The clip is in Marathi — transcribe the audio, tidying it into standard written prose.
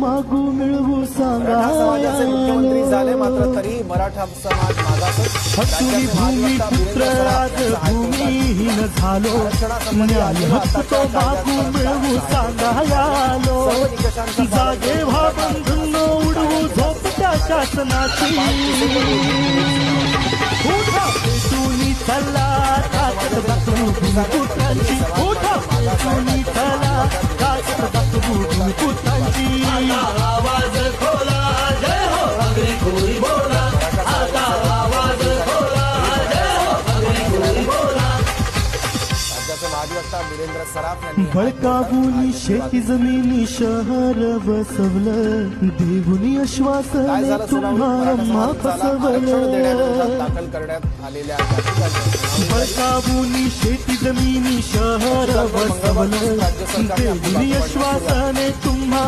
मागू मिळवू सांगा समाजाचे मुख्यमंत्री झाले मात्र तरी मराठा समाज मागासच. हक्कुनी भूमी पुत्र राजभूमीहीन झालो न्याय हक्क तो मागू मिळवू सांगायालो जागे व्हा बंधन उडवू झोप त्या शासनाची उठा पेटूनी चला ताकद दाखवू भूमिपुत्रांची उठा पेटूनी चला ताकद दाखवू भूमिपुत्रांची आवाज खोला जय हो अग्निखोरी बोला आता आवाज खोला जय हो अग्निखोरी बोला. राज्याचे माजी वक्ता वीरेंद्र सराफ यांनी बळकावून शेती जमिनी शहर बसवलं देऊनी आश्वासन तुम्हा फसवलं दाखल करण्यात आलेल्या याचिकांवर बळकावून शेती जमिनी शहर बसवलं देऊनी आश्वासन तुम्हा